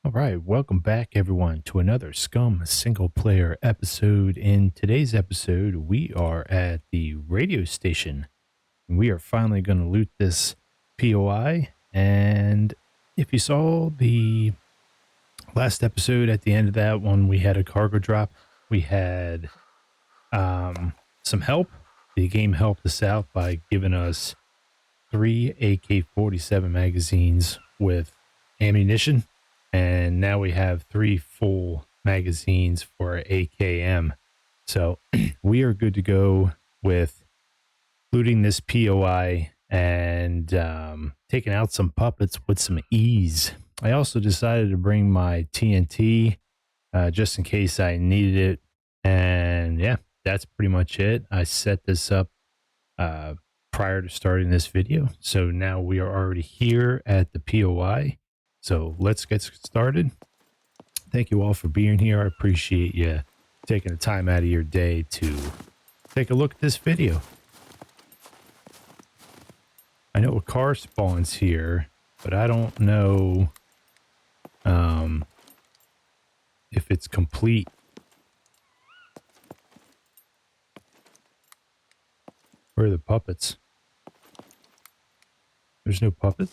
All right, welcome back everyone to another SCUM single player episode. In today's episode, we are at the radio station and we are finally going to loot this POI. And if you saw the last episode, at the end of that one, we had a cargo drop. We had some help. The game helped us out by giving us 3 AK-47 magazines with ammunition, and now we have 3 full magazines for AKM. So we are good to go with looting this POI and taking out some puppets with some ease. I also decided to bring my TNT just in case I needed it. And yeah, that's pretty much it. I set this up prior to starting this video. So now we are already here at the POI. So let's get started. Thank you all for being here. I appreciate you taking the time out of your day to take a look at this video. I know a car spawns here, but I don't know if it's complete. Where are the puppets? There's no puppets?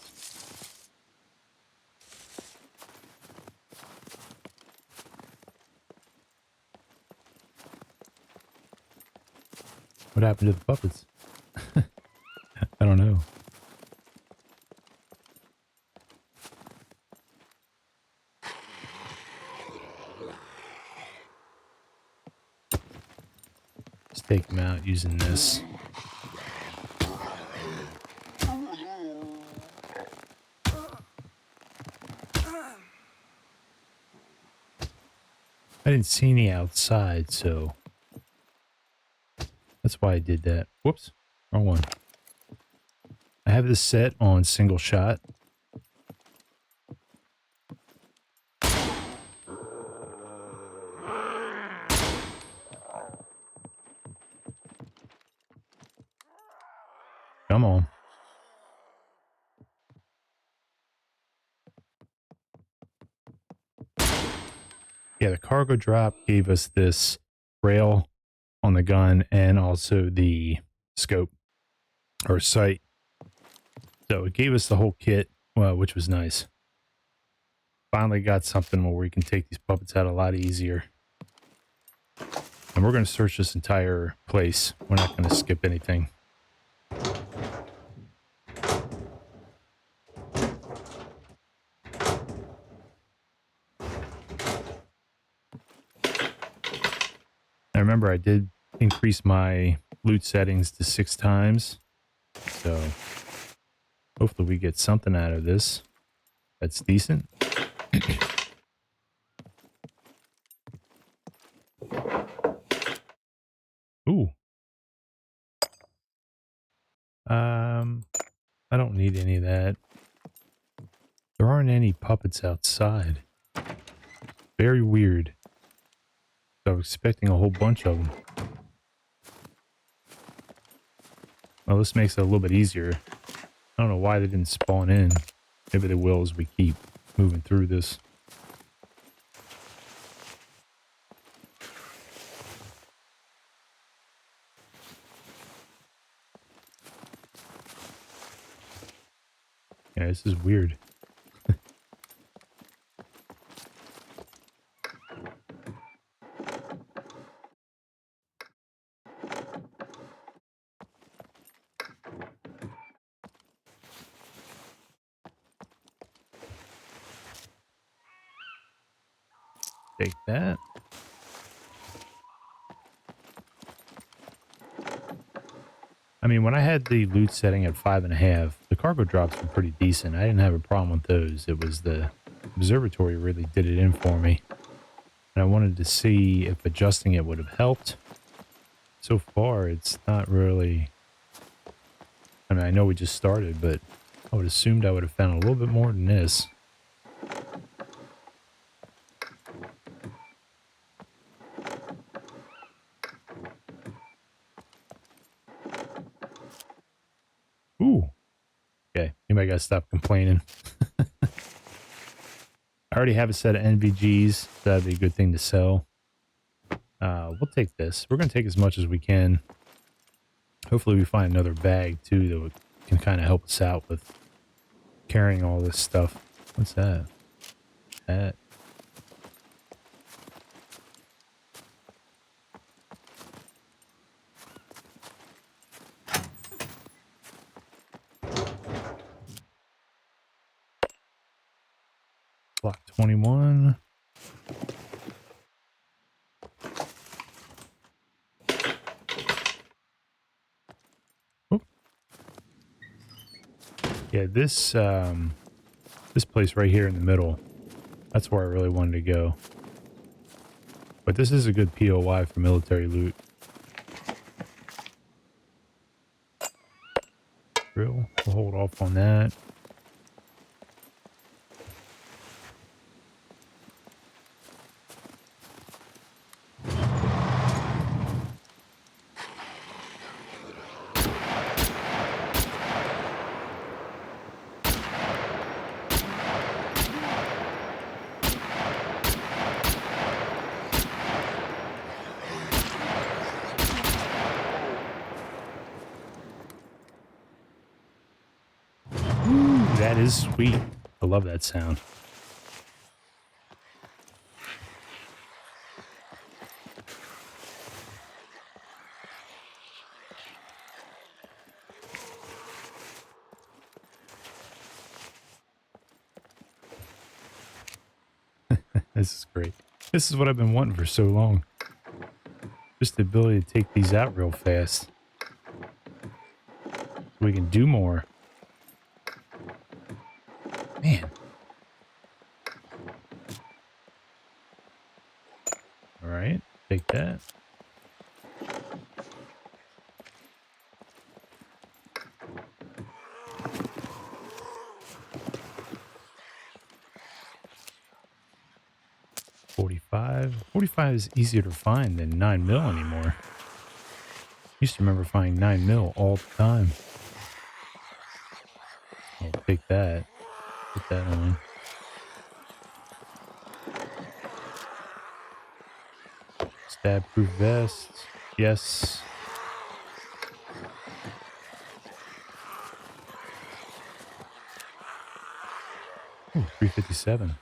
What happened to the puppets? I don't know. Let's take them out using this. I didn't see any outside, so that's why I did that. Whoops, wrong one. I have this set on single shot. Come on. Yeah, the cargo drop gave us this rail on the gun and also the scope or sight. So it gave us the whole kit, well, which was nice. Finally got something where we can take these puppets out a lot easier. And we're going to search this entire place. We're not going to skip anything. I remember I did increase my loot settings to 6 times. So hopefully we get something out of this that's decent. Ooh. I don't need any of that. There aren't any puppets outside. Very weird. I was expecting a whole bunch of them. Well, this makes it a little bit easier. I don't know why they didn't spawn in. Maybe they will as we keep moving through this. Yeah, this is weird. Take that. I mean, when I had the loot setting at 5.5, the cargo drops were pretty decent. I didn't have a problem with those. It was the observatory really did it in for me. And I wanted to see if adjusting it would have helped. So far, it's not really... I mean, I know we just started, but I would have assumed I would have found a little bit more than this. Ooh. Okay, anybody gotta stop complaining. already have a set of NVGs, so that'd be a good thing to sell. We'll take this. We're going to take as much as we can. Hopefully we find another bag, too, that can kind of help us out with carrying all this stuff. What's that? That. Block 21. Oh. Yeah, this place right here in the middle, that's where I really wanted to go. But this is a good POI for military loot. We'll hold off on that. That is sweet. I love that sound. This is great. This is what I've been wanting for so long. Just the ability to take these out real fast. We can do more. Man. All right, take that. .45 is easier to find than 9mm anymore. Used to remember finding 9mm all the time. I'll take that. Put that on. Stab-proof vest. Yes. Ooh, 357.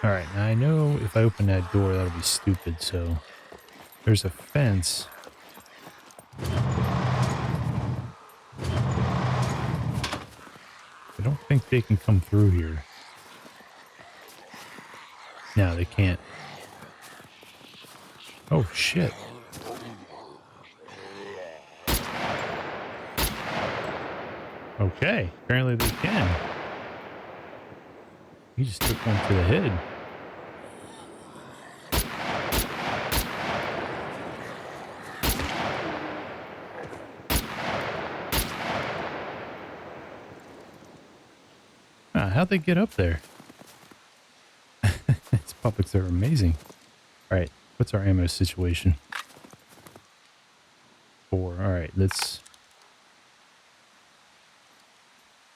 Alright, now I know if I open that door, that'll be stupid, so... There's a fence. I don't think they can come through here. No, they can't. Oh, shit. Okay, apparently they can. He just took one to the head. How'd they get up there? These puppets are amazing. Alright, what's our ammo situation? 4. Alright, let's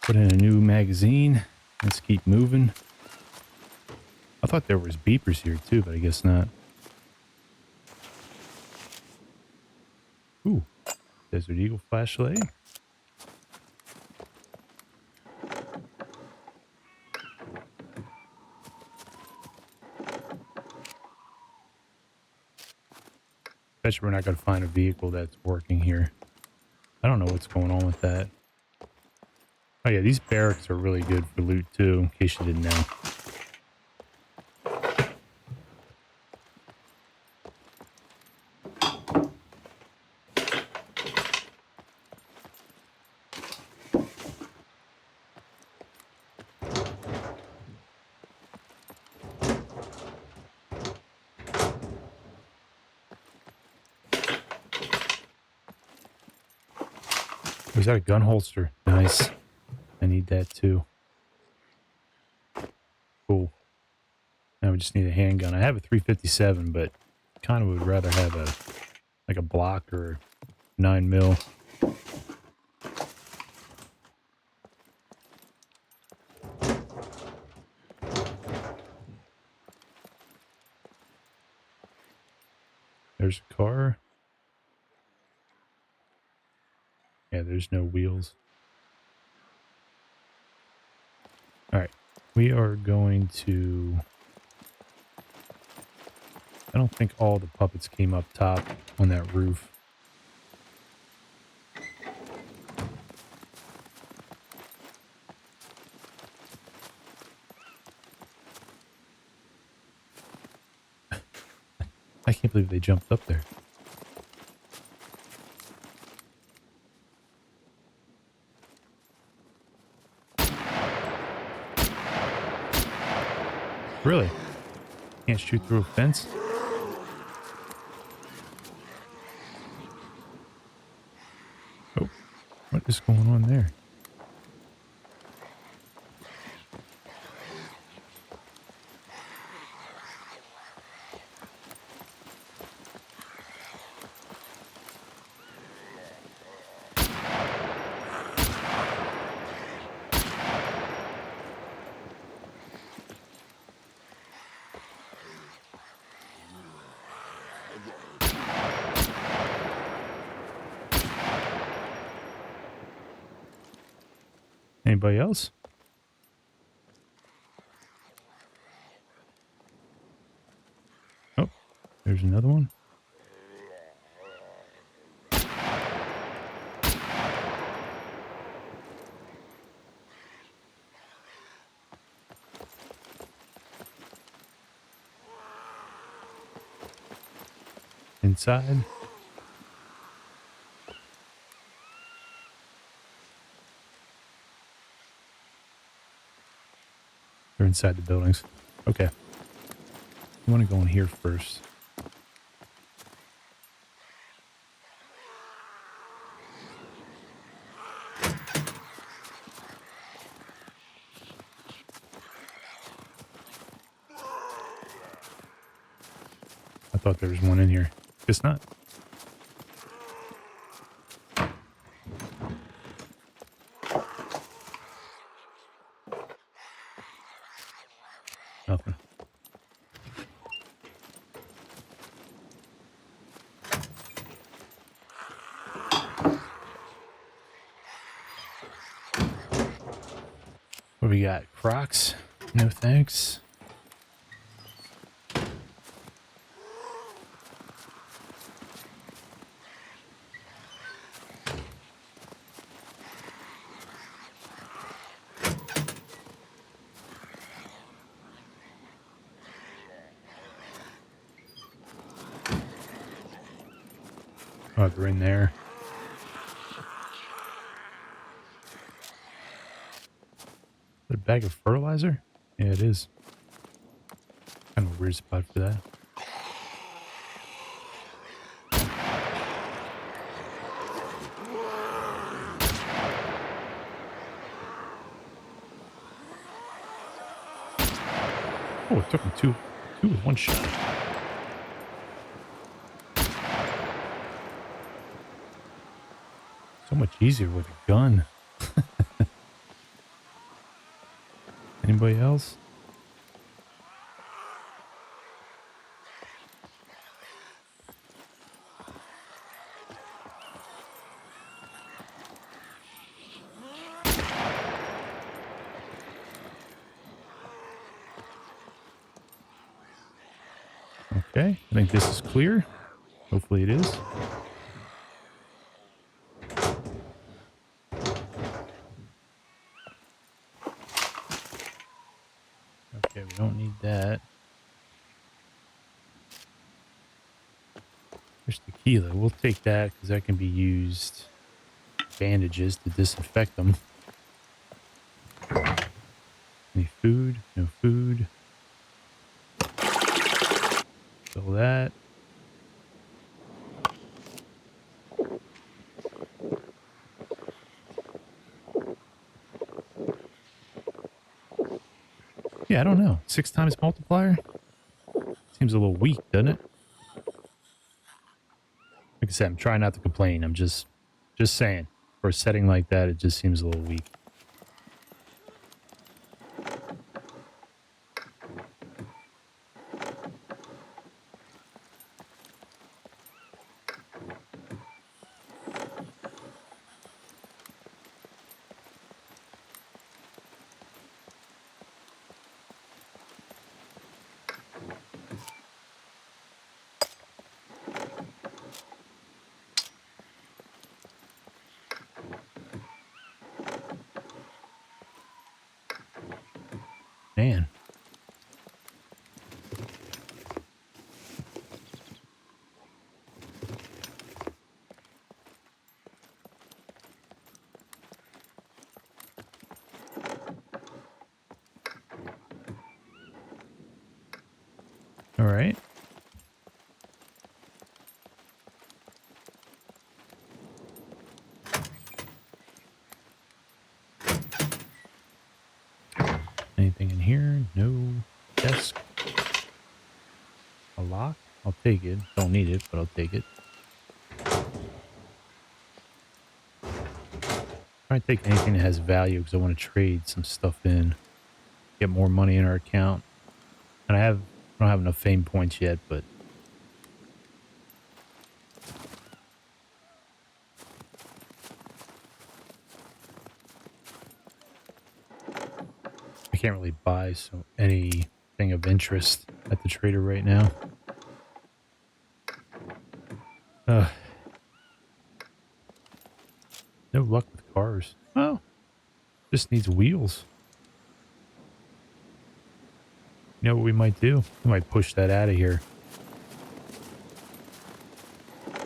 put in a new magazine. Let's keep moving. I thought there was beepers here too, but I guess not. Ooh, Desert Eagle flashlight. Bet you we're not going to find a vehicle that's working here. I don't know what's going on with that. Oh yeah, these barracks are really good for loot too, in case you didn't know. Is that a gun holster? Nice. I need that too. Cool. Now we just need a handgun. I have a 357, but kind of would rather have a like a block or 9 mil. There's a car. Yeah, there's no wheels. Alright. We are going to... I don't think all the puppets came up top on that roof. I can't believe they jumped up there. Really? Can't shoot through a fence? Oh, what is going on there? Anybody else? Oh, there's another one. Inside. They're inside the buildings. Okay. I want to go in here first. I thought there was one in here. Guess not. Nothing. What do we got? Crocs? No thanks. Oh, they're in there. A bag of fertilizer? Yeah, it is. Kind of a weird spot for that. Oh, it took him two with one shot. So much easier with a gun. Anybody else? Okay, I think this is clear. Hopefully it is. Okay, we don't need that. There's tequila. We'll take that because that can be used. Bandages to disinfect them. Any food? No food. Fill that. Yeah, I don't know. 6 times multiplier? Seems a little weak, doesn't it? I I said, I'm trying not to complain. I'm just saying, for a setting like that, it just seems a little weak. Man. All right. Anything in here? No. Desk. A lock? I'll take it. Don't need it, but I'll take it. Try to take anything that has value because I want to trade some stuff in. Get more money in our account. And I don't have enough fame points yet, but I can't really buy anything of interest at the trader right now. No luck with cars. Oh, just needs wheels. You know what we might do? We might push that out of here. I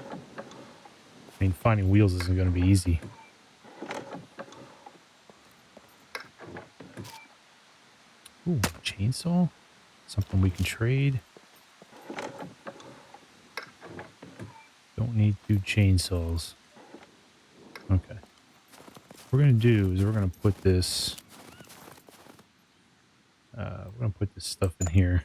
mean, finding wheels isn't going to be easy. Ooh, chainsaw? Something we can trade. Don't need 2 chainsaws. Okay. What we're going to do is we're going to put this... we're going to put this stuff in here.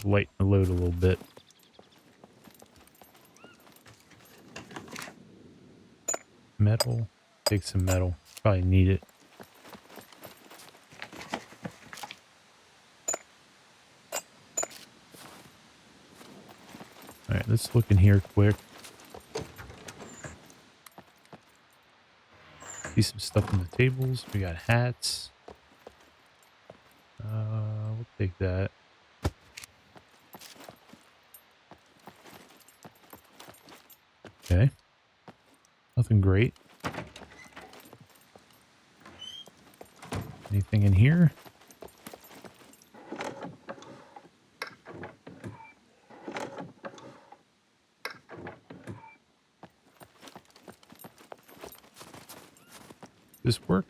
Lighten the load a little bit. Metal. Take some metal. Probably need it. Alright, let's look in here quick. See some stuff on the tables. We got hats. We'll take that. Okay. Nothing great. Anything in here? Does this work?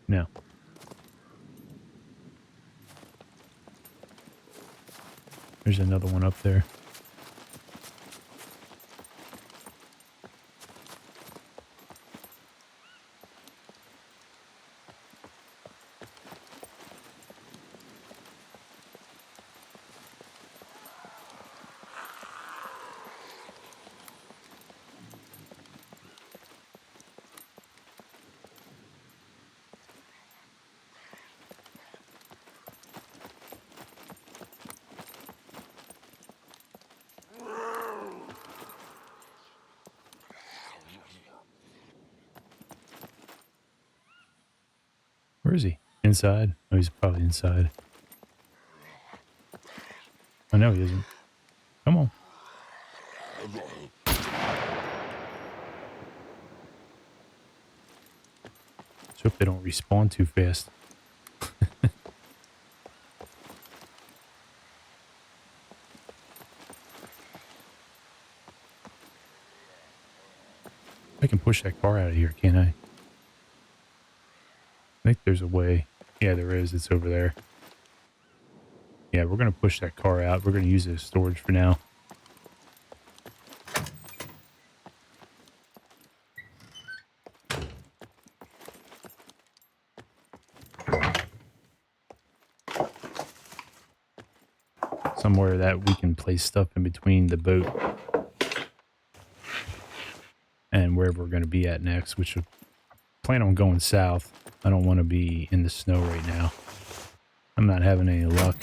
No. There's another one up there. Where is he? Inside? Oh, he's probably inside. Oh, no, he isn't. Come on. Let's hope they don't respawn too fast. I can push that car out of here, can't I? I think there's a way. Yeah, there is. It's over there. Yeah, we're going to push that car out. We're going to use it as storage for now. somewhere that we can place stuff in between the boat and wherever we're going to be at next, which I plan on going south. I don't want to be in the snow right now. I'm not having any luck.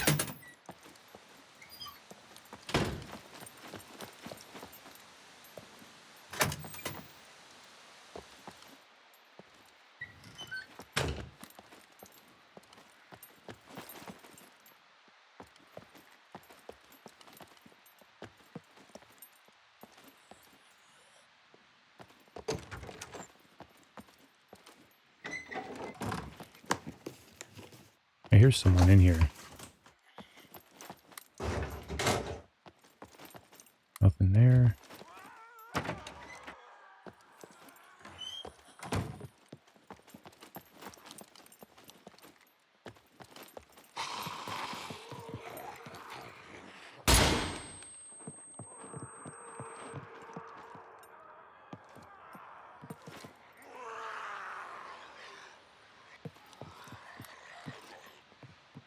I hear someone in here. Nothing there.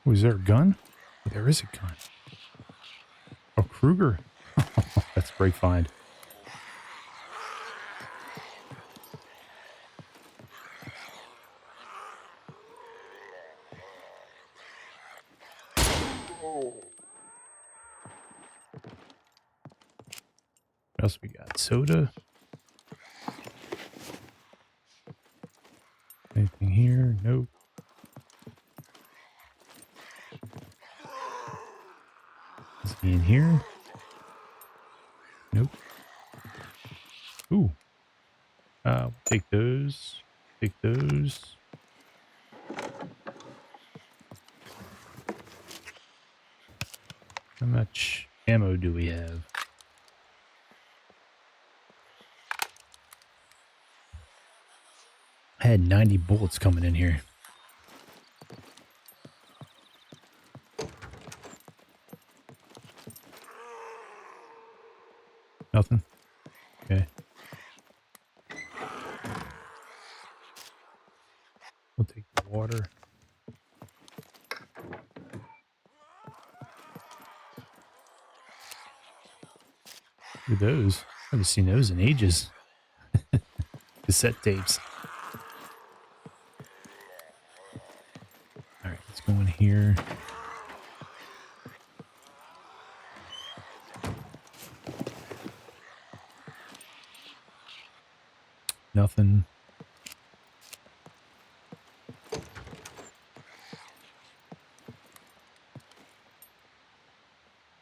Oh, is there a gun? Oh, there is a gun. Oh, Kruger. That's a great find. What else we got? Soda? Anything here? Nope. Is he in here? Nope. Ooh. We'll take those. Take those. How much ammo do we have? I had 90 bullets coming in here. Nothing? Okay. We'll take the water. Look at those. I haven't seen those in ages. Cassette tapes. Alright, let's go in here. Nothing.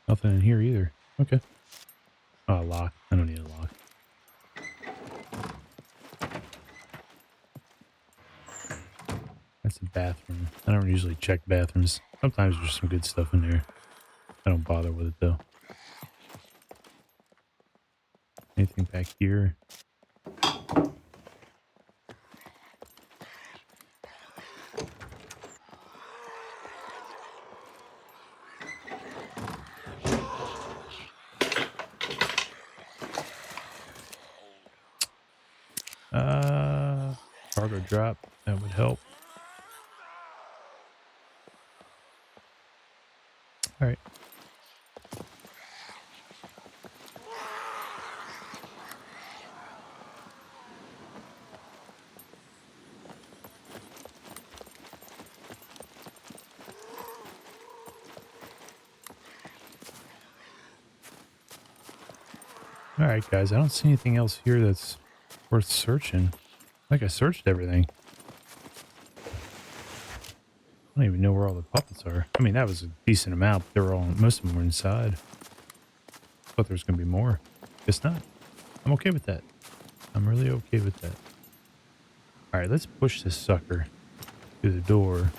Nothing in here either. Okay. Oh, a lock. I don't need a lock. That's a bathroom. I don't usually check bathrooms. Sometimes there's some good stuff in there. I don't bother with it though. Anything back here? Cargo drop. That would help. All right. All right, guys. I don't see anything else here that's worth searching. Like I searched everything. I don't even know where all the puppets are. I mean, that was a decent amount. But they were all, most of them were inside. Thought there was going to be more. Guess not. I'm okay with that. I'm really okay with that. All right, let's push this sucker through the door.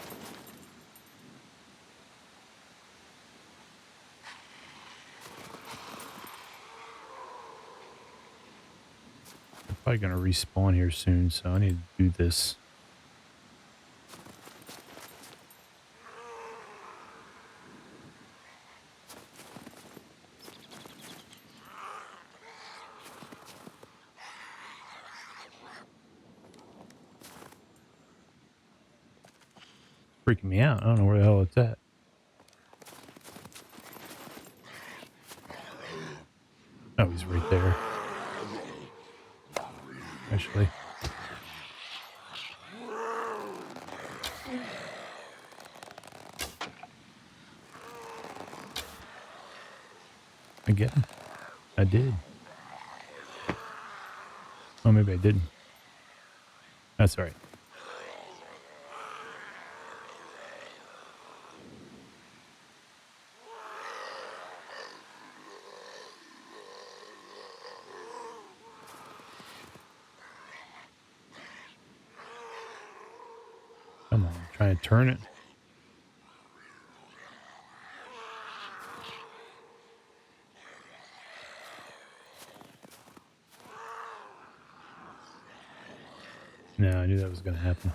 I'm probably going to respawn here soon, so I need to do this. Freaking me out. I don't know where the hell it's at. Oh, he's right there. Actually. I get him. I did. Oh, maybe I didn't. That's all right. Come on, try and turn it. No, I knew that was going to happen.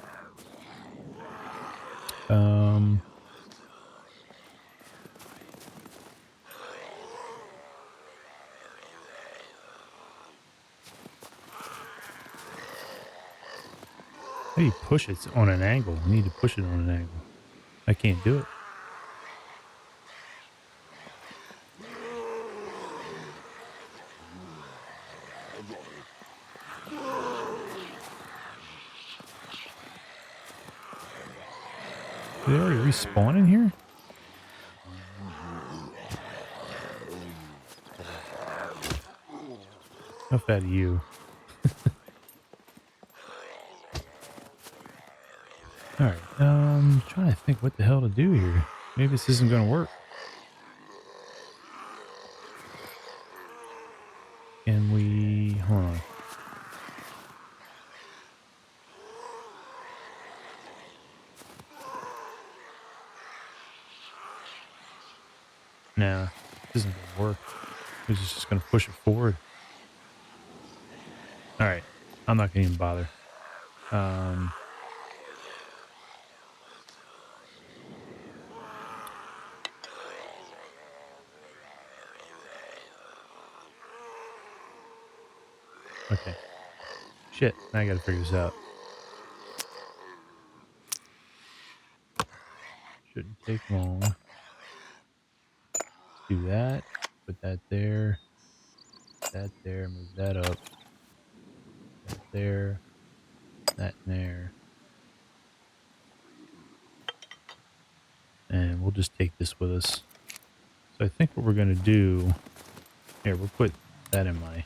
How do you push it on an angle? I need to push it on an angle. I can't do it. Did they already respawn in here? Enough out of you. Alright, trying to think what the hell to do here. Maybe this isn't going to work. Can we... Hold on. Nah, this isn't going to work. This is just going to push it forward. Alright, I'm not going to even bother. Okay. Shit, now I gotta figure this out. Shouldn't take long. Do that. Put that there. That there. Move that up. That there. That there. And we'll just take this with us. So I think what we're gonna do... Here, we'll put that in my...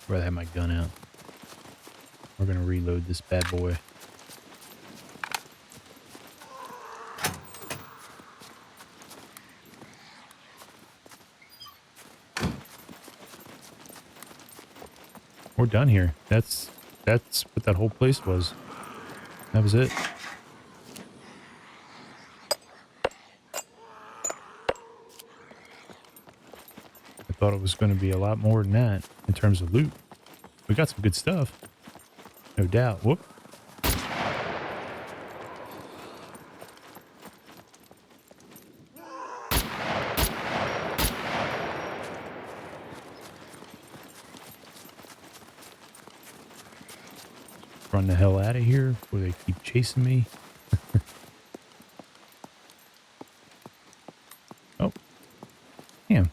Where I have my gun out. We're gonna reload this bad boy. We're done here. That's what that whole place was. That was it. I thought it was going to be a lot more than that in terms of loot. We got some good stuff. No doubt. Whoop. Run the hell out of here before they keep chasing me. Oh. Damn.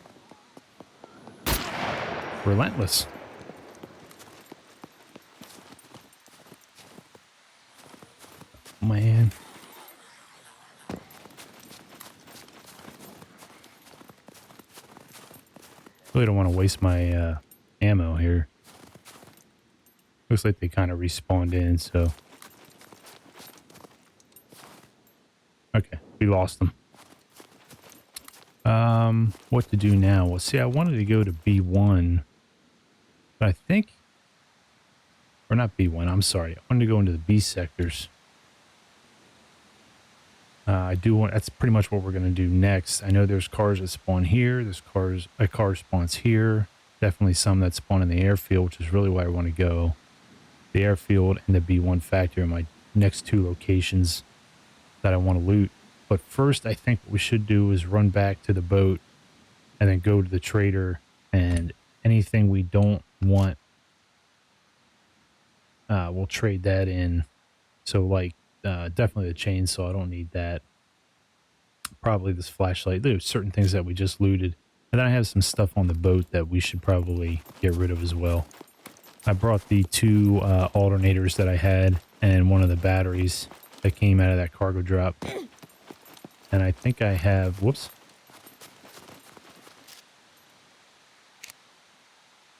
Relentless. Man. Really don't want to waste my ammo here. Looks like they kind of respawned in, so... Okay, we lost them. What to do now? Well, see, I wanted to go to B1, but I think... Or not B1, I'm sorry. I wanted to go into the B sectors. I do want... That's pretty much what we're going to do next. I know there's cars that spawn here. There's cars... A car spawns here. Definitely some that spawn in the airfield, which is really where I want to go. The airfield and the B1 factory are my next two locations that I want to loot. But first, I think what we should do is run back to the boat and then go to the trader, and anything we don't want, we'll trade that in. So like, definitely the chainsaw, I don't need that. Probably this flashlight. There's certain things that we just looted. And then I have some stuff on the boat that we should probably get rid of as well. I brought the two alternators that I had and one of the batteries that came out of that cargo drop. And I think I have, whoops.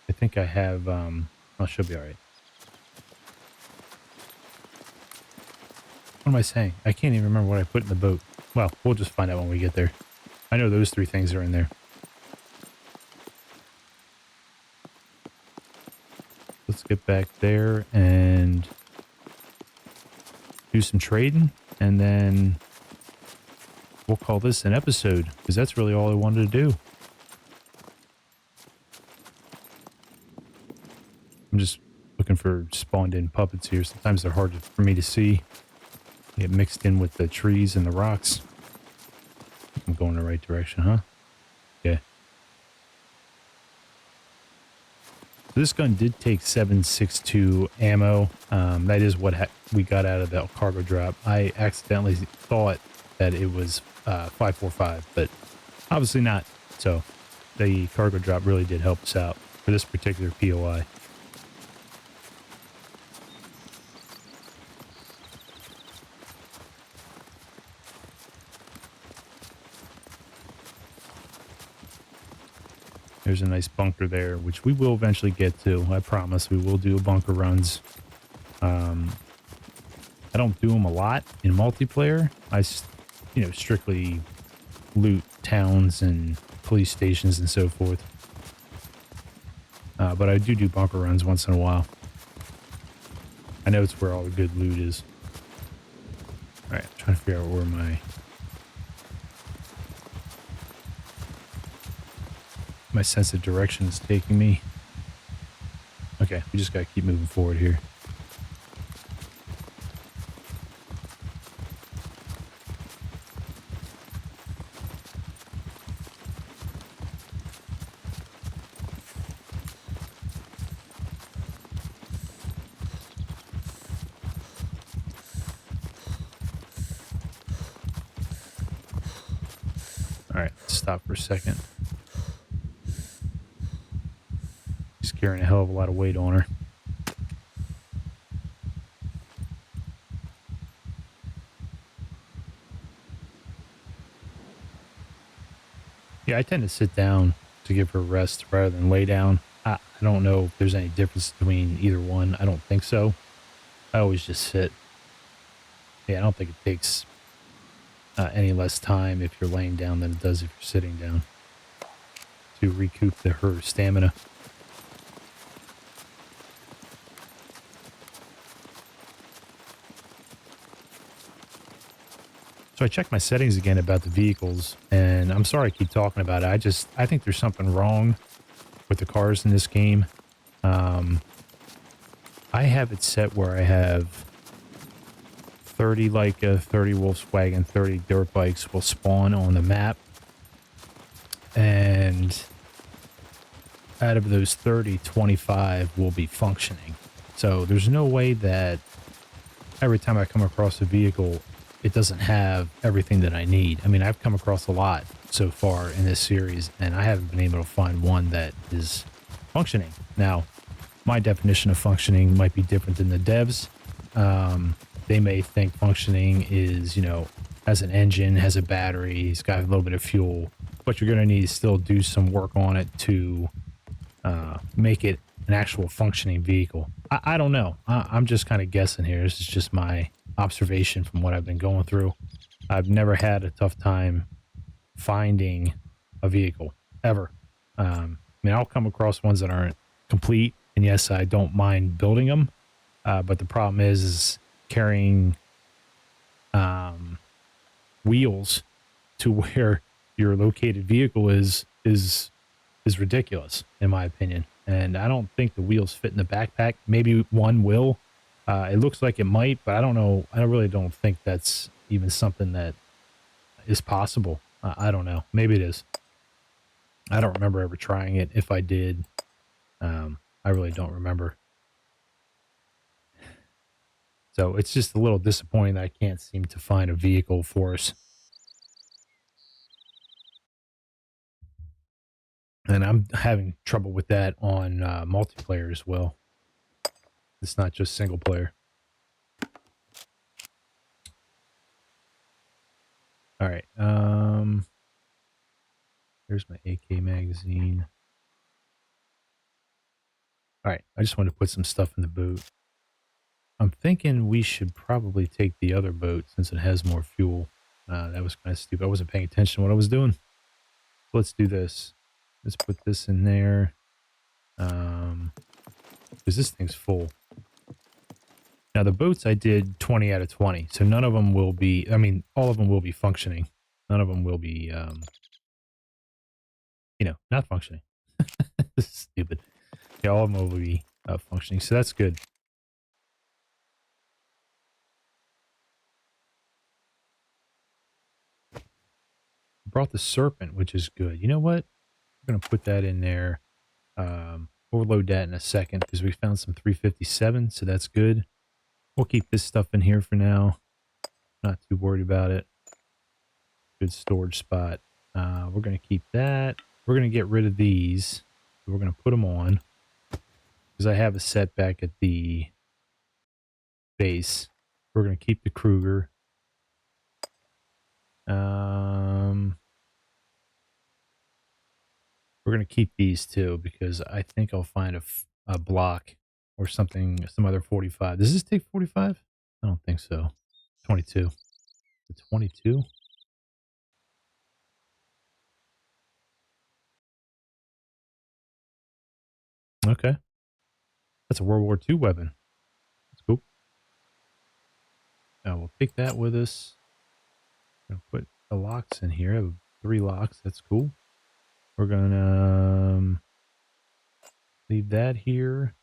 I think I have, I should be all right. What am I saying? I can't even remember what I put in the boat. Well, we'll just find out when we get there. I know those three things are in there. Let's get back there and do some trading, and then we'll call this an episode, because that's really all I wanted to do. I'm just looking for spawned in puppets here. Sometimes they're hard for me to see. They get mixed in with the trees and the rocks. I'm going the right direction, huh? Yeah. So this gun did take 7.62 ammo. That is what we got out of that cargo drop. I accidentally thought that it was 5.45, but obviously not. So the cargo drop really did help us out for this particular POI. There's a nice bunker there, which we will eventually get to. I promise we will do bunker runs. I don't do them a lot in multiplayer. I, strictly loot towns and police stations and so forth. But I do bunker runs once in a while. I know it's where all the good loot is. All right, I'm trying to figure out where my sense of direction is taking me. Okay, we just gotta keep moving forward here. All right, let's stop for a second. She's carrying a hell of a lot of weight on her. Yeah, I tend to sit down to give her rest rather than lay down. I don't know if there's any difference between either one. I don't think so. I always just sit. Yeah, I don't think it takes any less time if you're laying down than it does if you're sitting down to recoup her stamina. So I checked my settings again about the vehicles, and I'm sorry I keep talking about it. I think there's something wrong with the cars in this game. I have it set where I have 30 Leica, 30 Volkswagen, 30 dirt bikes will spawn on the map. And out of those 30, 25 will be functioning. So there's no way that every time I come across a vehicle, it doesn't have everything that I need. I mean, I've come across a lot so far in this series, and I haven't been able to find one that is functioning. Now, my definition of functioning might be different than the devs. They may think functioning is, has an engine, has a battery, it's got a little bit of fuel, but you're going to need to still do some work on it to make it an actual functioning vehicle. I don't know. I'm just kind of guessing here. This is just my observation from what I've been going through. I've never had a tough time finding a vehicle, ever. I mean, I'll come across ones that aren't complete, and yes, I don't mind building them, but the problem is carrying wheels to where your located vehicle is ridiculous, in my opinion. And I don't think the wheels fit in the backpack. Maybe one will. It looks like it might, but I don't know. I really don't think that's even something that is possible. I don't know. Maybe it is. I don't remember ever trying it. If I did, I really don't remember. So it's just a little disappointing that I can't seem to find a vehicle for us. And I'm having trouble with that on multiplayer as well. It's not just single player. All right. There's my AK magazine. All right. I just wanted to put some stuff in the boat. I'm thinking we should probably take the other boat since it has more fuel. That was kind of stupid. I wasn't paying attention to what I was doing. Let's do this. Let's put this in there. Because this thing's full. Now the boats I did 20 out of 20. So none of them will be, I mean, all of them will be functioning. None of them will be, not functioning. This is stupid. Yeah, all of them will be functioning. So that's good. Brought the serpent, which is good. You know what? I'm going to put that in there. Overload that in a second because we found some 357, so that's good. We'll keep this stuff in here for now. Not too worried about it. Good storage spot. We're going to keep that. We're going to get rid of these. We're going to put them on because I have a setback at the base. We're going to keep the Kruger. We're going to keep these too because I think I'll find a block or something, some other 45. Does this take 45? I don't think so. 22. It's 22. Okay. That's a World War II weapon. That's cool. Now we'll take that with us. I'm going to put the locks in here. I have 3 locks. That's cool. We're going to leave that here.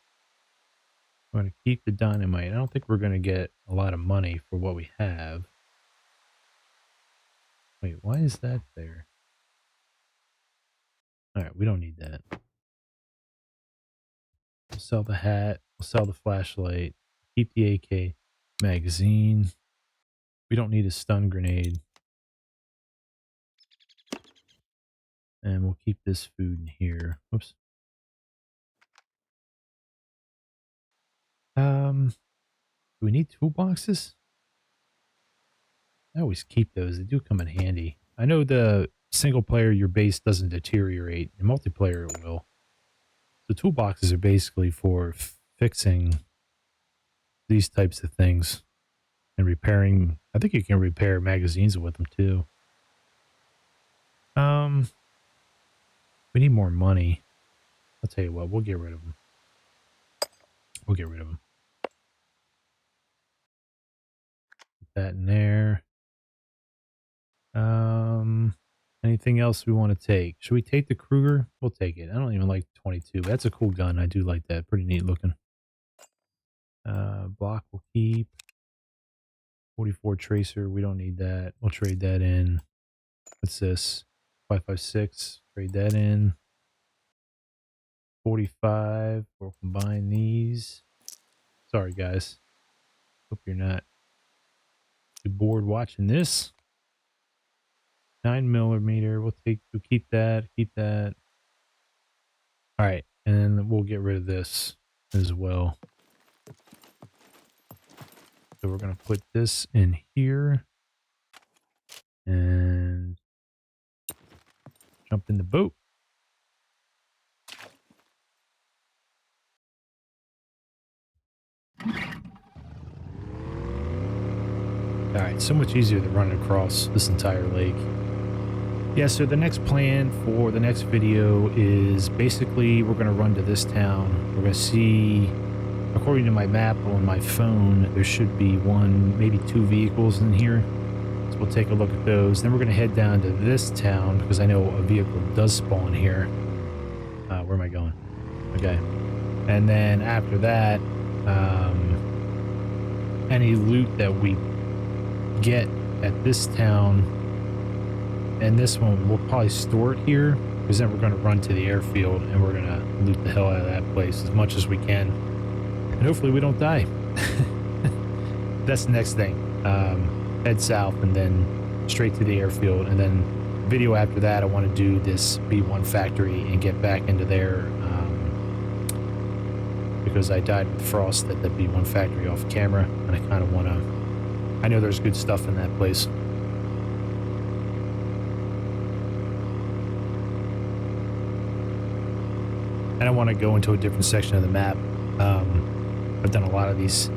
I'm going to keep the dynamite. I don't think we're going to get a lot of money for what we have. Wait, why is that there? All right, we don't need that. We'll sell the hat. We'll sell the flashlight. Keep the AK magazine. We don't need a stun grenade. And we'll keep this food in here. Oops. Do we need toolboxes? I always keep those. They do come in handy. I know the single player, your base doesn't deteriorate. In multiplayer, it will. The toolboxes are basically for fixing these types of things and repairing. I think you can repair magazines with them too. We need more money. I'll tell you what, we'll get rid of them. We'll get rid of them. Put that in there. Anything else we want to take? Should we take the Kruger? We'll take it. I don't even like 22. That's a cool gun. I do like that. Pretty neat looking. Block we'll keep. 44 tracer. We don't need that. We'll trade that in. What's this? 5.56. Trade that in. 45. We'll combine these. Sorry, guys. Hope you're not too bored watching this. 9mm. We'll keep that. Keep that. All right, and then we'll get rid of this as well. So we're gonna put this in here and jump in the boat. All right, so much easier than running across this entire lake. Yeah, so the next plan for the next video is basically we're going to run to this town. We're going to see, according to my map on my phone, there should be 1, maybe 2 vehicles in here. So we'll take a look at those. Then we're going to head down to this town because I know a vehicle does spawn here. Where am I going? Okay. And then after that, any loot that we get at this town and this one, we'll probably store it here because then we're going to run to the airfield and we're going to loot the hell out of that place as much as we can. And hopefully we don't die. That's the next thing. Head south and then straight to the airfield and then video after that, I want to do this B1 factory and get back into there because I died with frost at the B1 factory off camera, and I kind of want to. I know there's good stuff in that place. And I want to go into a different section of the map. I've done a lot of these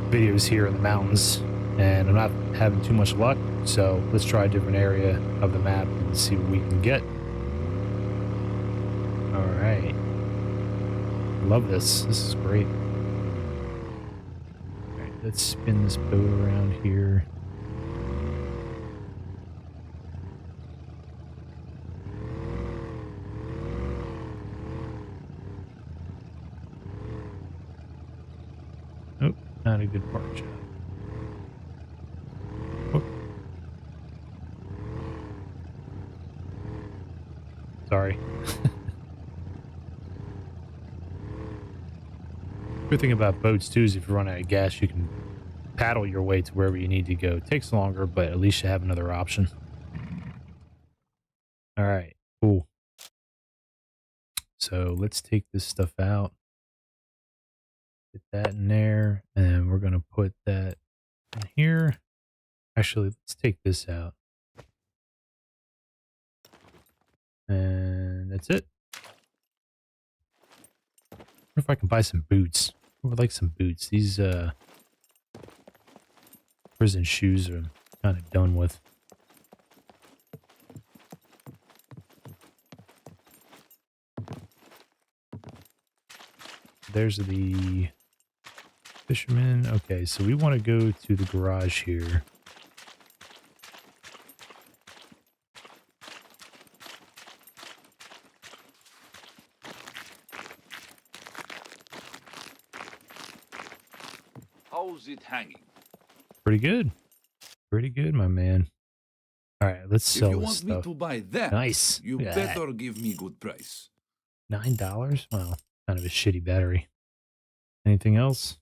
videos here in the mountains, and I'm not having too much luck, so let's try a different area of the map and see what we can get. Alright. Love this. This is great. Alright, let's spin this boat around here. Oh, not a good park shot. Oh. Sorry. Good thing about boats too is if you run out of gas, you can paddle your way to wherever you need to go. It takes longer, but at least you have another option. All right, cool. So let's take this stuff out. Get that in there, and we're gonna put that in here. Actually, let's take this out. And that's it. I wonder if I can buy some boots. I would like some boots. These prison shoes are kind of done with. There's the fisherman. Okay, so we want to go to the garage here. How's it hanging? Pretty good. Pretty good, my man. All right, let's sell this stuff. If you want me to buy that, nice. you better give me good price. $9? Well, kind of a shitty battery. Anything else?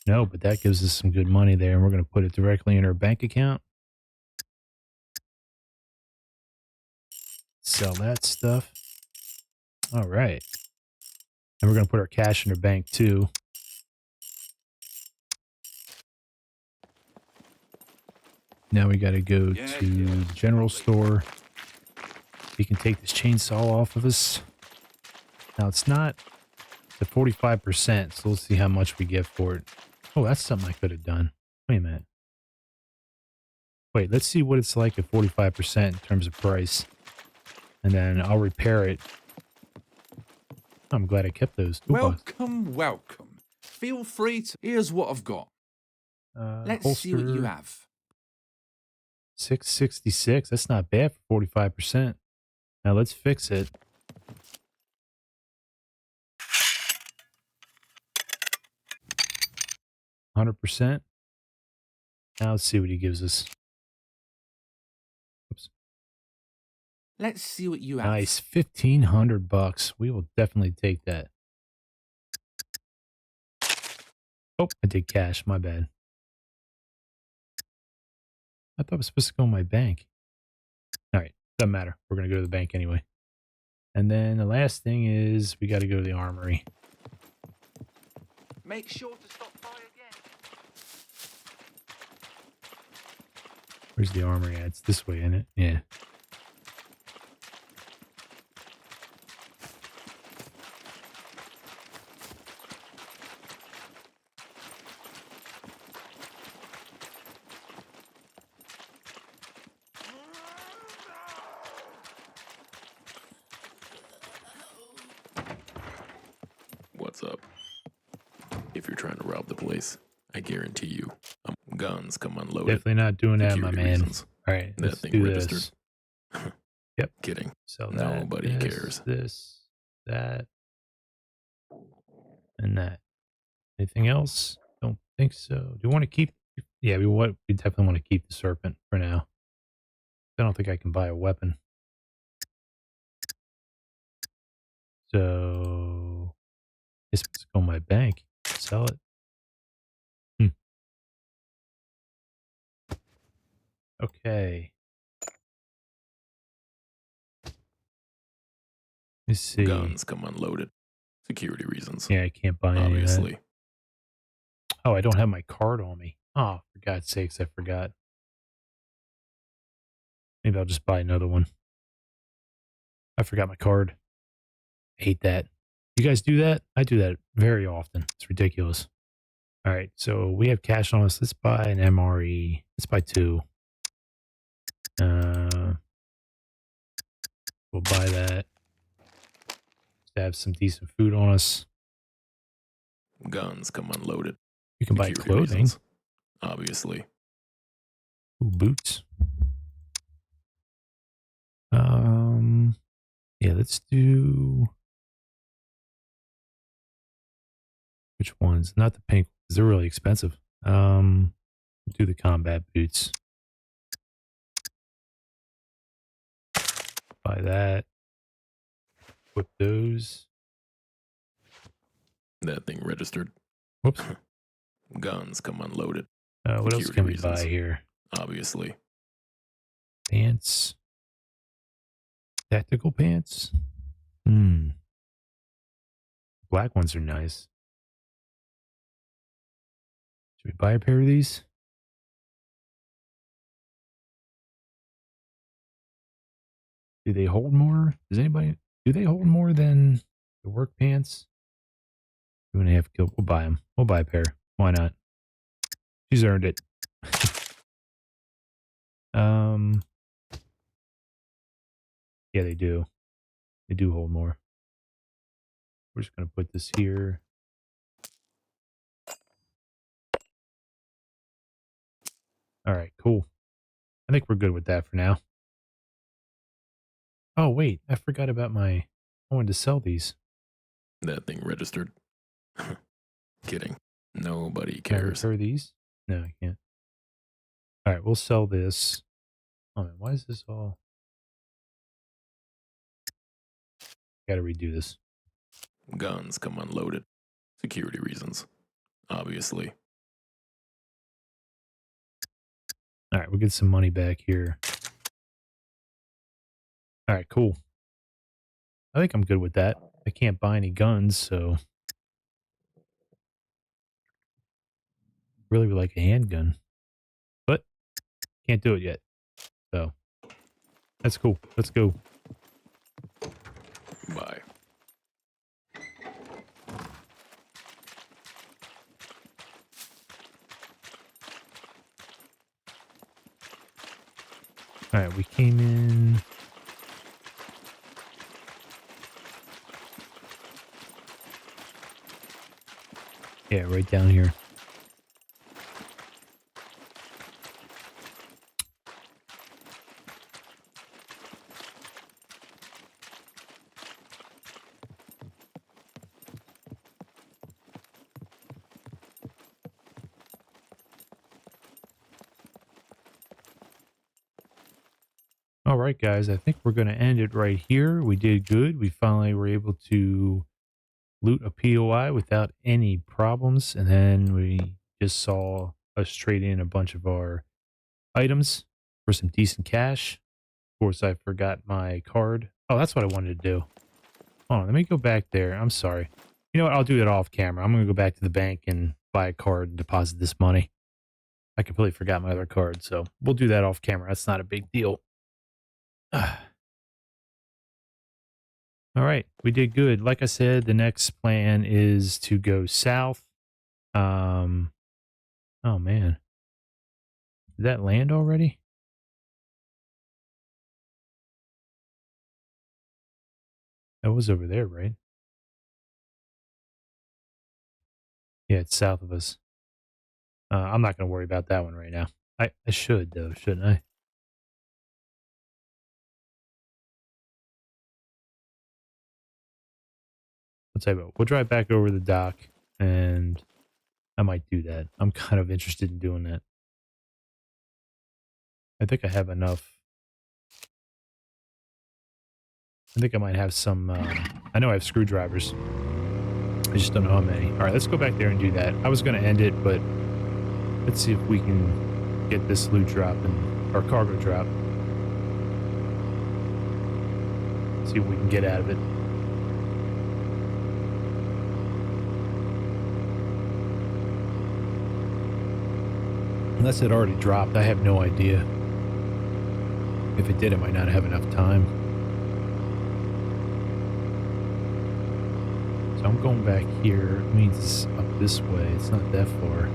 No, but that gives us some good money there, and we're going to put it directly in our bank account. Sell that stuff. All right. And we're going to put our cash in our bank too. Now we got to go to the general store. We can take this chainsaw off of us. Now it's not at 45%, so let's see how much we get for it. Oh, that's something I could have done. Wait a minute. Wait, let's see what it's like at 45% in terms of price. And then I'll repair it. I'm glad I kept those. Welcome, welcome. Feel free to... Here's what I've got. Let's see what you have. 666. That's not bad for 45%. Now let's fix it. $100%. Now let's see what he gives us. Oops. Let's see what you have. Nice. $1,500. We will definitely take that. Oh, I did cash. My bad. I thought it was supposed to go in my bank. All right. Doesn't matter. We're going to go to the bank anyway. And then the last thing is we got to go to the armory. Make sure to stop by again. Where's the armory at? It's this way, isn't it? Yeah. What's up? If you're trying to rob the place, I guarantee you, guns come unloaded. Definitely not doing that, my man. Reasons. All right, That let's thing do registered. this. Yep. Kidding. So Nobody that, cares. This, that, and that. Anything else? Don't think so. Do you want to keep? Yeah, we definitely want to keep the serpent for now. I don't think I can buy a weapon. So, I guess let's go in my bank. Sell it. Okay. Let's see. Guns come unloaded. Security reasons. Yeah, I can't buy any of that. Obviously. Oh, I don't have my card on me. Oh, for God's sakes, I forgot. Maybe I'll just buy another one. I forgot my card. I hate that. You guys do that? I do that very often. It's ridiculous. All right, so we have cash on us. Let's buy an MRE. Let's buy 2. We'll buy that. Just have some decent food on us. Guns come unloaded. You can buy Security clothing. reasons. Obviously. Ooh, boots. Yeah, let's do... Which ones? Not the pink ones. They're really expensive. We'll do the combat boots. Buy that. Whip those. That thing registered. Whoops. Guns come unloaded. What else Security can we reasons. buy here? Obviously. Pants. Tactical pants. Black ones are nice. Should we buy a pair of these? Do they hold more? Do they hold more than the work pants? 2.5 kilo. We'll buy them. We'll buy a pair. Why not? She's earned it. Yeah, they do. They do hold more. We're just going to put this here. All right, cool. I think we're good with that for now. Oh, wait. I forgot about I wanted to sell these. That thing registered. Kidding. Nobody Can I cares. repair these? No, I can't. All right, we'll sell this. Oh, man, why is this all... Got to redo this. Guns come unloaded. Security reasons. Obviously. All right, we'll get some money back here. All right, cool. I think I'm good with that. I can't buy any guns, so... Really would like a handgun. But can't do it yet. So that's cool. Let's go. Bye. All right, we came in. Yeah, right down here. All right, guys, I think we're going to end it right here. We did good. We finally were able to loot a POI without any problems. And then we just saw us trade in a bunch of our items for some decent cash. Of course, I forgot my card. Oh, that's what I wanted to do. Hold on, let me go back there. I'm sorry. You know what? I'll do that off camera. I'm going to go back to the bank and buy a card and deposit this money. I completely forgot my other card, so we'll do that off camera. That's not a big deal. All right, we did good. Like I said, the next plan is to go south. Oh man, did that land already? That was over there, right? Yeah, it's south of us. I'm not going to worry about that one right now. I should, though, shouldn't I? I'll tell you what, we'll drive back over the dock, and I might do that. I'm kind of interested in doing that. I think I have enough. I think I might have some, I know I have screwdrivers. I just don't know how many. All right, let's go back there and do that. I was going to end it, but let's see if we can get this loot drop or cargo drop. See what we can get out of it. Unless it already dropped, I have no idea. If it did, it might not have enough time. So I'm going back here. It means it's up this way. It's not that far.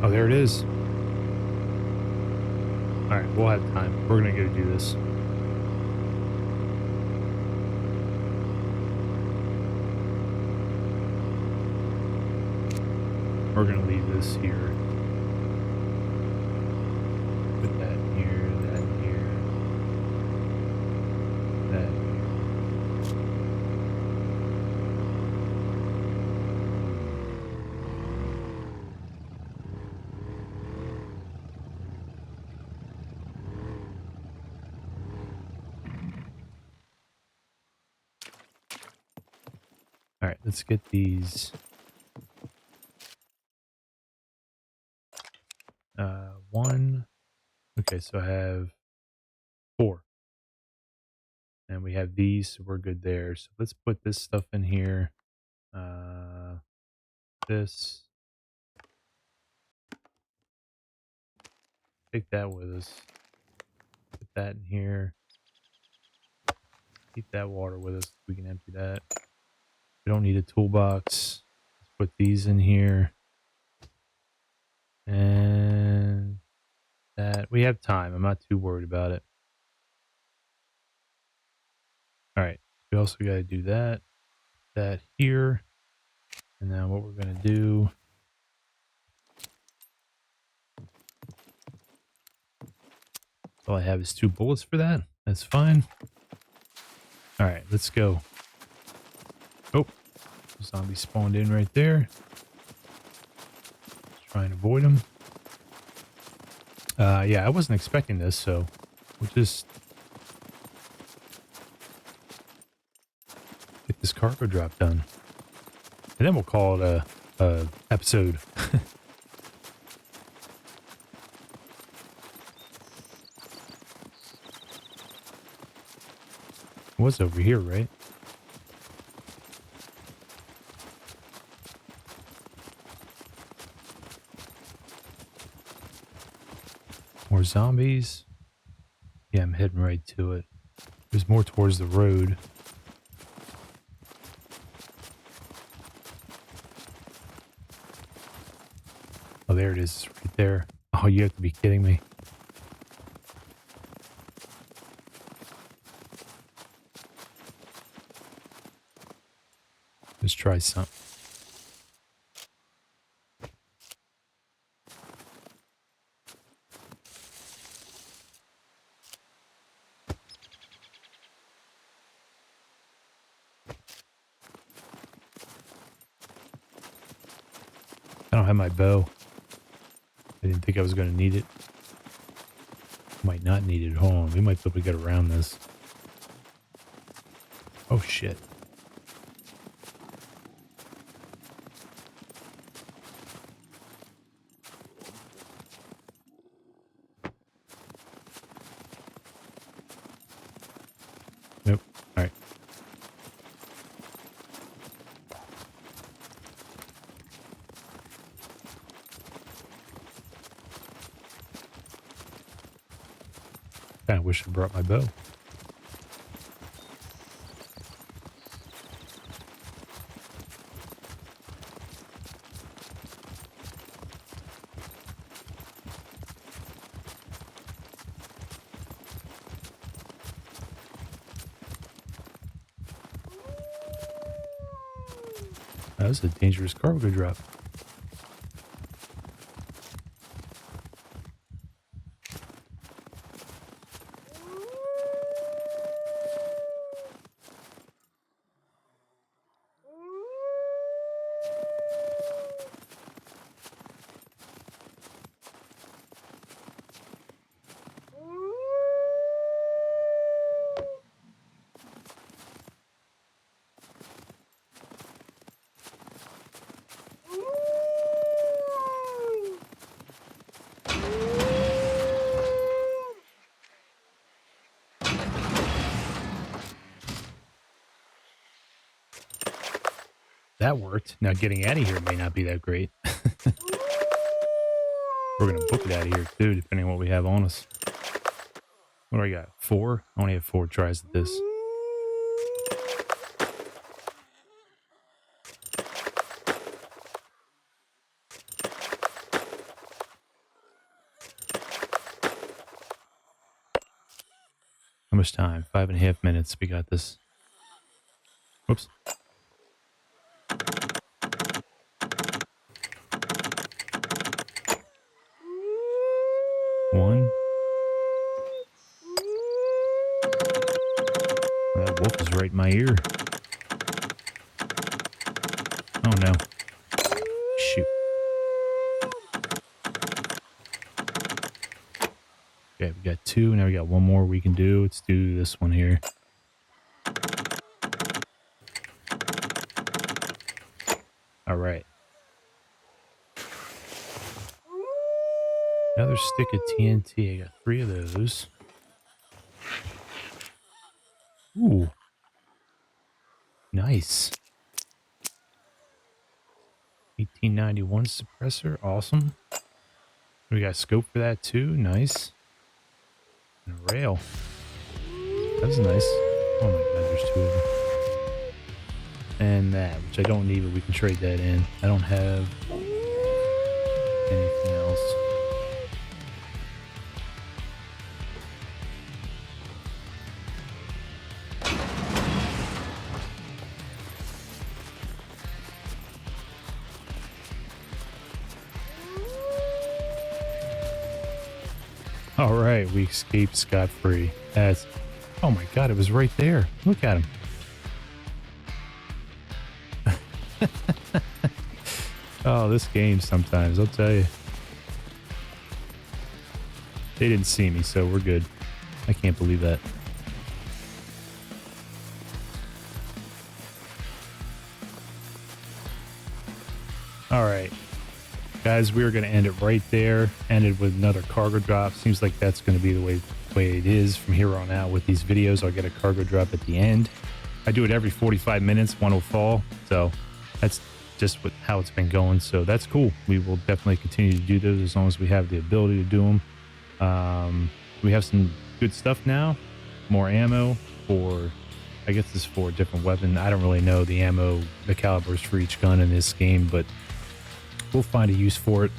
Oh, there it is. All right, we'll have time. We're going to go do this. We're going to leave this here. Put that here, that here, that here. All right, let's get these. One. Okay, so I have 4. And we have these, so we're good there. So let's put this stuff in here. This. Take that with us. Put that in here. Keep that water with us. We can empty that. We don't need a toolbox. Let's put these in here. And that. We have time. I'm not too worried about it. All right. We also got to do that. That here. And now what we're going to do. All I have is 2 bullets for that. That's fine. All right. Let's go. Oh. Zombie spawned in right there. Try and avoid them. Yeah, I wasn't expecting this, so we'll just get this cargo drop done. And then we'll call it a episode. It was over here, right? More zombies. Yeah, I'm heading right to it. There's more towards the road. Oh, there it is, right there. Oh, you have to be kidding me. Let's try something. I don't have my bow. I didn't think I was going to need it. Might not need it. Hold on. We might be able to get around this. Oh, shit. Nope. All right. Kind of wish I brought my bow. That was a dangerous cargo drop. that worked. Now getting out of here may not be that great. We're going to book it out of here too, depending on what we have on us. What do I got? 4? I only have 4 tries at this. How much time? 5.5 minutes. We got this. Whoops. One. That wolf is right in my ear. Oh no. Shoot. Okay, we got 2. Now we got 1 more we can do. Let's do this one here. All right. Another stick of TNT. I got 3 of those. Ooh. Nice. 1891 suppressor. Awesome. We got scope for that too. Nice. And a rail. That's nice. Oh my god, there's 2 of them. And that, which I don't need, but we can trade that in. I don't have anything else. All right, we escaped scot-free. That's, oh my god, it was right there. Look at him. Oh, this game sometimes, I'll tell you. They didn't see me, so we're good. I can't believe that. All right. Guys, we are going to end it right there. Ended with another cargo drop. Seems like that's going to be the way it is from here on out with these videos. I'll get a cargo drop at the end. I do it every 45 minutes, one will fall. So that's just how it's been going. So that's cool. We will definitely continue to do those as long as we have the ability to do them. We have some good stuff now. More ammo for, I guess this is for a different weapon. I don't really know the ammo, the calibers for each gun in this game, but we'll find a use for it.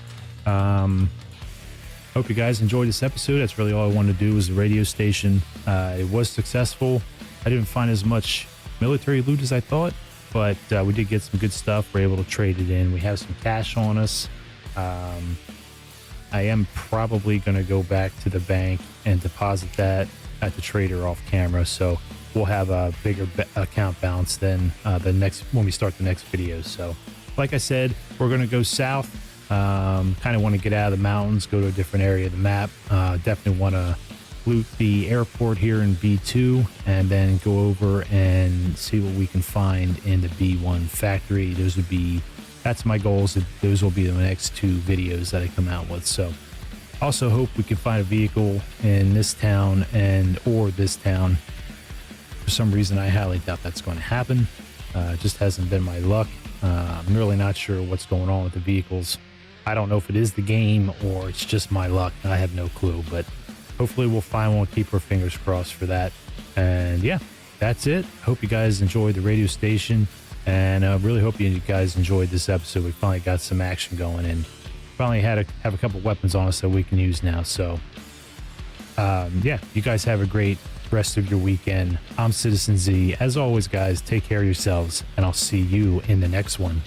Hope you guys enjoyed this episode. That's really all I wanted to do was the radio station. It was successful. I didn't find as much military loot as I thought, but we did get some good stuff. We're able to trade it in. We have some cash on us. I am probably going to go back to the bank and deposit that at the trader off camera. So we'll have a bigger account balance than when we start the next video. So like I said, we're going to go south. Kind of want to get out of the mountains, go to a different area of the map. Definitely want to loot the airport here in B2 and then go over and see what we can find in the B1 factory. That's my goals. Those will be the next 2 videos that I come out with. So also hope we can find a vehicle in this town or this town. For some reason, I highly doubt that's going to happen. It just hasn't been my luck. I'm really not sure what's going on with the vehicles. I don't know if it is the game or it's just my luck. I have no clue, but hopefully we'll find one. Keep our fingers crossed for that. And yeah, that's it. Hope you guys enjoyed the radio station, and I really hope you guys enjoyed this episode. We finally got some action going and finally have a couple weapons on us that we can use now. So yeah, you guys have a great rest of your weekend. I'm Citizen Z. As always, guys, take care of yourselves, and I'll see you in the next one.